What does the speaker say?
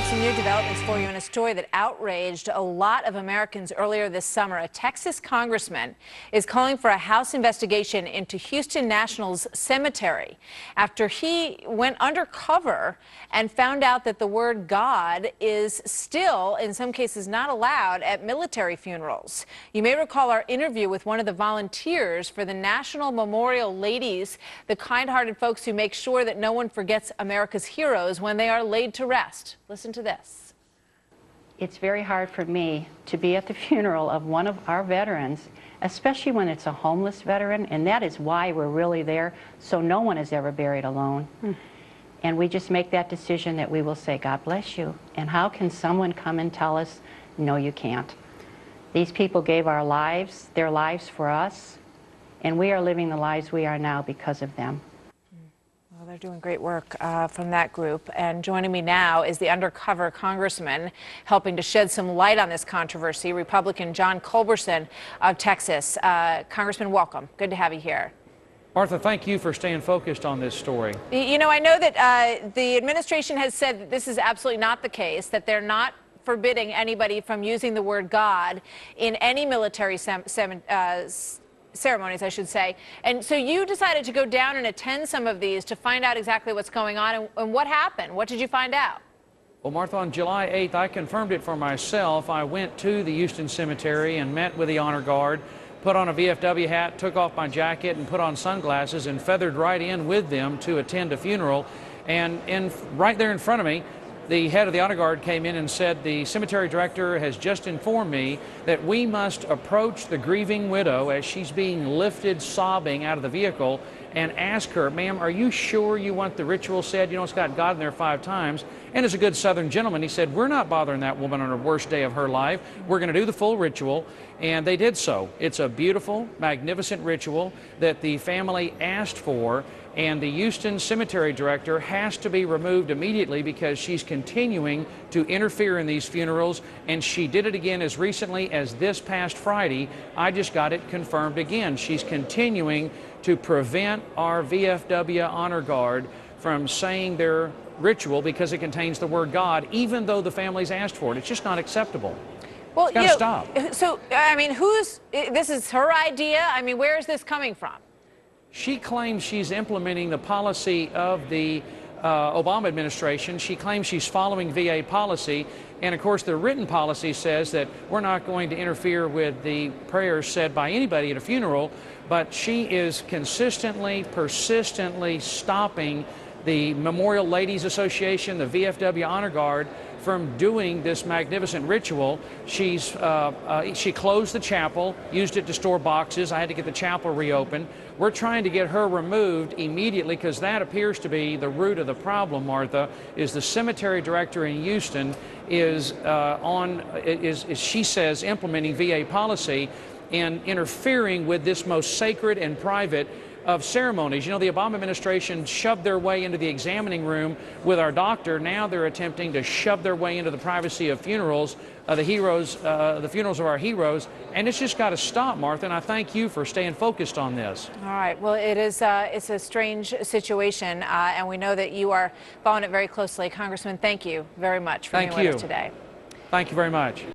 have some new developments for you in a story that outraged a lot of Americans earlier this summer. A Texas congressman is calling for a House investigation into Houston National's cemetery after he went undercover and found out that the word God is still, in some cases, not allowed at military funerals. You may recall our interview with one of the volunteers for the National Memorial Ladies, the kind-hearted folks who make sure that no one forgets America's heroes when they are laid to rest. Listen to this. It's very hard for me to be at the funeral of one of our veterans, especially when it's a homeless veteran, and that is why we're really there, so no one is ever buried alone. And we just make that decision that we will say, God bless you. And how can someone come and tell us, no, you can't? These people gave their lives for us, and we are living the lives we are now because of them. Well, they're doing great work from that group. And joining me now is the undercover congressman helping to shed some light on this controversy, Republican John Culberson of Texas. Congressman, welcome. Good to have you here. Martha, thank you for staying focused on this story. You know, I know that the administration has said that this is absolutely not the case, that they're not forbidding anybody from using the word God in any military ceremonies, I should say. And so you decided to go down and attend some of these to find out exactly what's going on. And what happened? What did you find out? Well, Martha, on July 8th, I confirmed it for myself. I went to the Houston Cemetery and met with the Honor Guard, put on a VFW hat, took off my jacket, and put on sunglasses, and feathered right in with them to attend a funeral. And right there in front of me, the head of the Honor Guard came in and said, the cemetery director has just informed me that we must approach the grieving widow as she's being lifted sobbing out of the vehicle and ask her, ma'am, are you sure you want the ritual said? You know, it's got God in there 5 times. And as a good Southern gentleman, he said, we're not bothering that woman on her worst day of her life. We're going to do the full ritual. And they did so. It's a beautiful, magnificent ritual that the family asked for. And the Houston Cemetery director has to be removed immediately because she's continuing to interfere in these funerals, and she did it again as recently as this past Friday. I just got it confirmed again. She's continuing to prevent our VFW Honor Guard from saying their ritual because it contains the word God, even though the family's asked for it. It's just not acceptable. Well, it's gotta stop. So, I mean, this is her idea? I mean, where is this coming from? She claims she's implementing the policy of the Obama administration. She claims she's following VA policy. And of course, the written policy says that we're not going to interfere with the prayers said by anybody at a funeral. But she is consistently, persistently stopping the Memorial Ladies Association, the VFW Honor Guard, from doing this magnificent ritual. She closed the chapel, used it to store boxes. I had to get the chapel reopened. We're trying to get her removed immediately because that appears to be the root of the problem, Martha, is the cemetery director in Houston is she says, implementing VA policy and interfering with this most sacred and private of ceremonies. You know, the Obama administration shoved their way into the examining room with our doctor. Now they're attempting to shove their way into the privacy of funerals, the funerals of our heroes, and it's just got to stop, Martha, and I thank you for staying focused on this. All right. Well, it's a strange situation, and we know that you are following it very closely. Congressman, thank you very much for being with us today. Thank you very much.